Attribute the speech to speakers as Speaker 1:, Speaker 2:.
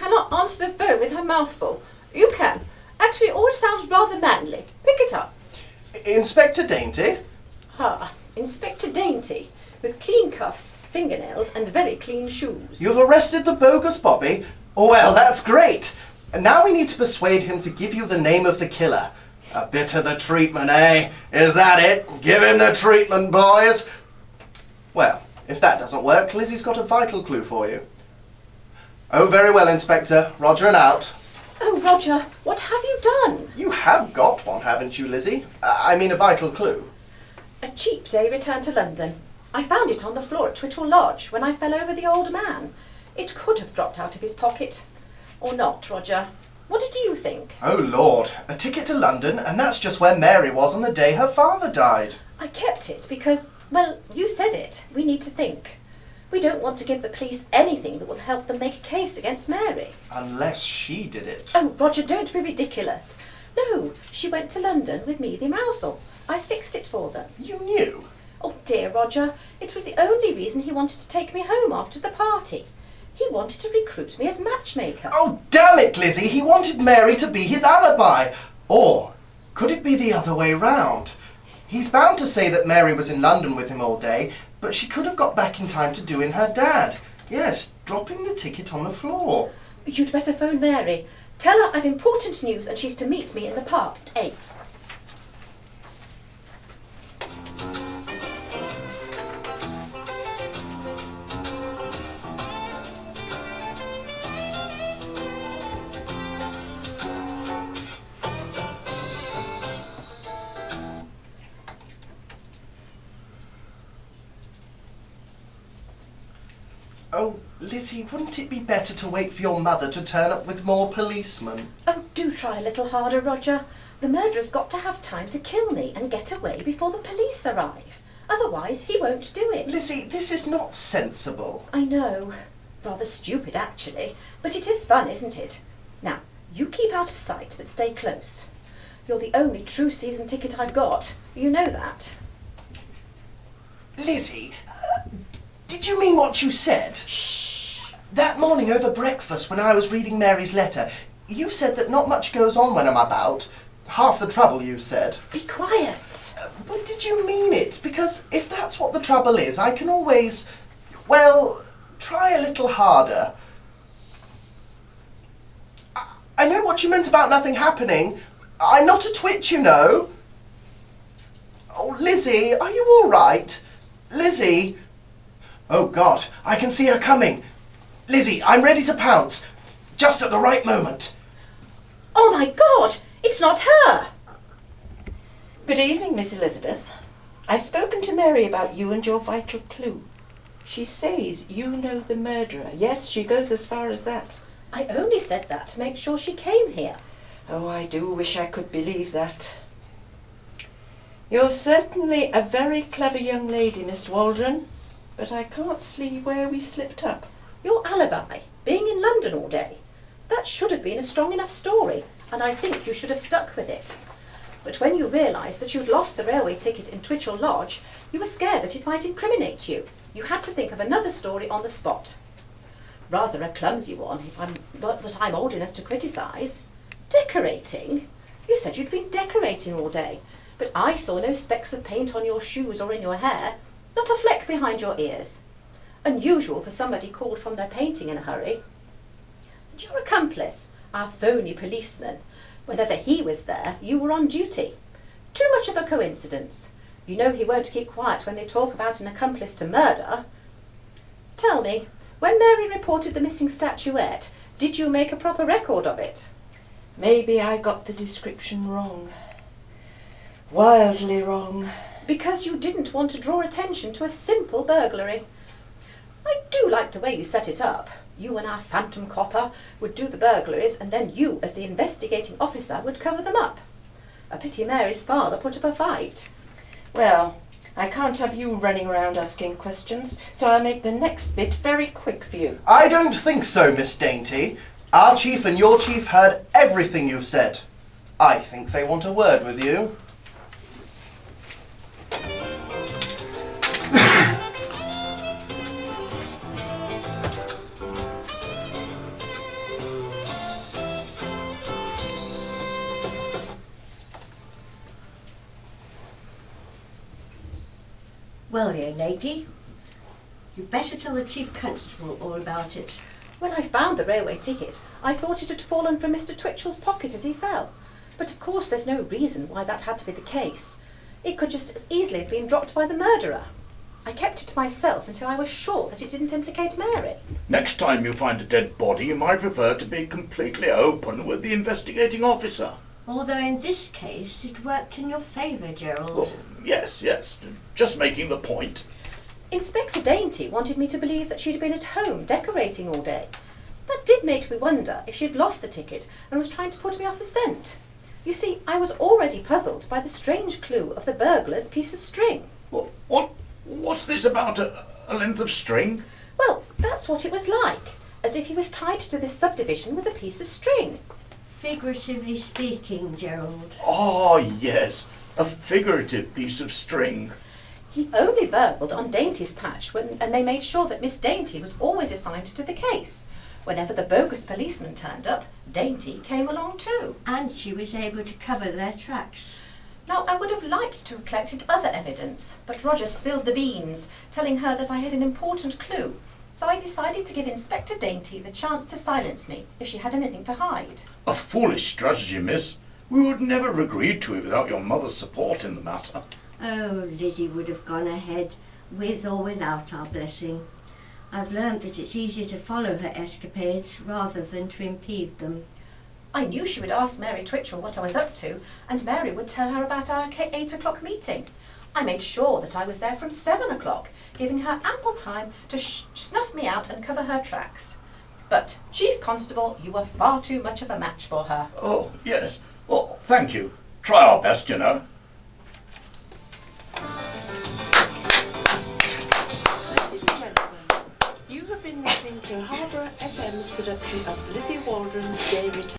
Speaker 1: cannot answer the phone with her mouth full. You can. Actually, it all sounds rather manly. Pick it up.
Speaker 2: Inspector Dainty?
Speaker 1: Ah, Inspector Dainty, with clean cuffs, fingernails, and very clean shoes.
Speaker 2: You've arrested the bogus Bobby? Well, that's great. And now we need to persuade him to give you the name of the killer. A bit of the treatment, eh? Is that it? Give him the treatment, boys. Well, if that doesn't work, Lizzie's got a vital clue for you. Oh, very well, Inspector. Roger and out.
Speaker 1: Oh, Roger, what have you done?
Speaker 2: You have got one, haven't you, Lizzie? I mean, a vital clue.
Speaker 1: A cheap day return to London. I found it on the floor at Twitchell Lodge when I fell over the old man. It could have dropped out of his pocket. Or not, Roger. What did you think?
Speaker 2: Oh, Lord. A ticket to London, and that's just where Mary was on the day her father died.
Speaker 1: I kept it because, well, you said it. We need to think. We don't want to give the police anything that will help them make a case against Mary.
Speaker 2: Unless she did it.
Speaker 1: Oh, Roger, don't be ridiculous. No, she went to London with me, the mousel. I fixed it for them.
Speaker 2: You knew?
Speaker 1: Oh, dear, Roger. It was the only reason he wanted to take me home after the party. He wanted to recruit me as matchmaker.
Speaker 2: Oh, damn it, Lizzie. He wanted Mary to be his alibi. Or could it be the other way round? He's bound to say that Mary was in London with him all day, but she could have got back in time to do in her dad. Yes, dropping the ticket on the floor.
Speaker 1: You'd better phone Mary. Tell her I've important news and she's to meet me in the park at 8.
Speaker 2: Oh, Lizzie, wouldn't it be better to wait for your mother to turn up with more policemen?
Speaker 1: Oh, do try a little harder, Roger. The murderer's got to have time to kill me and get away before the police arrive. Otherwise, he won't do it.
Speaker 2: Lizzie, this is not sensible.
Speaker 1: I know. Rather stupid, actually. But it is fun, isn't it? Now, you keep out of sight, but stay close. You're the only true season ticket I've got. You know that.
Speaker 2: Lizzie, did you mean what you said?
Speaker 1: Shh.
Speaker 2: That morning over breakfast when I was reading Mary's letter, you said that not much goes on when I'm about. Half the trouble, you said.
Speaker 1: Be quiet.
Speaker 2: But did you mean it? Because if that's what the trouble is, I can always, well, try a little harder. I know what you meant about nothing happening. I'm not a twitch, you know. Oh, Lizzie, are you all right? Lizzie? Oh, God, I can see her coming. Lizzie, I'm ready to pounce. Just at the right moment.
Speaker 1: Oh, my God! It's not her!
Speaker 3: Good evening, Miss Elizabeth. I've spoken to Mary about you and your vital clue. She says you know the murderer. Yes, she goes as far as that.
Speaker 1: I only said that to make sure she came here.
Speaker 3: Oh, I do wish I could believe that. You're certainly a very clever young lady, Miss Waldron, but I can't see where we slipped up.
Speaker 1: Your alibi, being in London all day, that should have been a strong enough story, and I think you should have stuck with it. But when you realised that you'd lost the railway ticket in Twitchell Lodge, you were scared that it might incriminate you. You had to think of another story on the spot. Rather a clumsy one, if I'm not that I'm old enough to criticise. Decorating? You said you'd been decorating all day, but I saw no specks of paint on your shoes or in your hair, not a fleck behind your ears. Unusual for somebody called from their painting in a hurry. And your accomplice, our phony policeman, whenever he was there, you were on duty. Too much of a coincidence. You know he won't keep quiet when they talk about an accomplice to murder. Tell me, when Mary reported the missing statuette, did you make a proper record of it?
Speaker 3: Maybe I got the description wrong. Wildly wrong.
Speaker 1: Because you didn't want to draw attention to a simple burglary. I do like the way you set it up. You and our phantom copper would do the burglaries, and then you, as the investigating officer, would cover them up. A pity Mary's father put up a fight.
Speaker 3: Well, I can't have you running around asking questions, so I'll make the next bit very quick for you.
Speaker 2: I don't think so, Miss Dainty. Our chief and your chief heard everything you've said. I think they want a word with you.
Speaker 4: Well, young lady, you'd better tell the Chief Constable all about it.
Speaker 1: When I found the railway ticket, I thought it had fallen from Mr. Twitchell's pocket as he fell. But of course there's no reason why that had to be the case. It could just as easily have been dropped by the murderer. I kept it to myself until I was sure that it didn't implicate Mary.
Speaker 5: Next time you find a dead body, you might prefer to be completely open with the investigating officer.
Speaker 4: Although in this case it worked in your favour, Gerald.
Speaker 5: Oh, yes, just making the point.
Speaker 1: Inspector Dainty wanted me to believe that she'd been at home decorating all day. That did make me wonder if she'd lost the ticket and was trying to put me off the scent. You see, I was already puzzled by the strange clue of the burglar's piece of string.
Speaker 5: What's this about a length of string?
Speaker 1: Well, that's what it was like, as if he was tied to this subdivision with a piece of string.
Speaker 4: Figuratively speaking, Gerald.
Speaker 5: Oh, yes, a figurative piece of string.
Speaker 1: He only burgled on Dainty's patch and they made sure that Miss Dainty was always assigned to the case. Whenever the bogus policeman turned up, Dainty came along too.
Speaker 4: And she was able to cover their tracks.
Speaker 1: Now, I would have liked to have collected other evidence, but Roger spilled the beans, telling her that I had an important clue. So I decided to give Inspector Dainty the chance to silence me if she had anything to hide.
Speaker 5: A foolish strategy, miss. We would never have agreed to it without your mother's support in the matter.
Speaker 4: Oh, Lizzie would have gone ahead, with or without our blessing. I've learned that it's easier to follow her escapades rather than to impede them.
Speaker 1: I knew she would ask Mary Twitchell what I was up to, and Mary would tell her about our 8 o'clock meeting. I made sure that I was there from 7 o'clock, giving her ample time to snuff me out and cover her tracks. But, Chief Constable, you were far too much of a match for her.
Speaker 5: Oh, yes. Well, thank you. Try our best, you know.
Speaker 6: Ladies and gentlemen, you have been listening to Harbour FM's production of Lizzie Waldron's Day Return.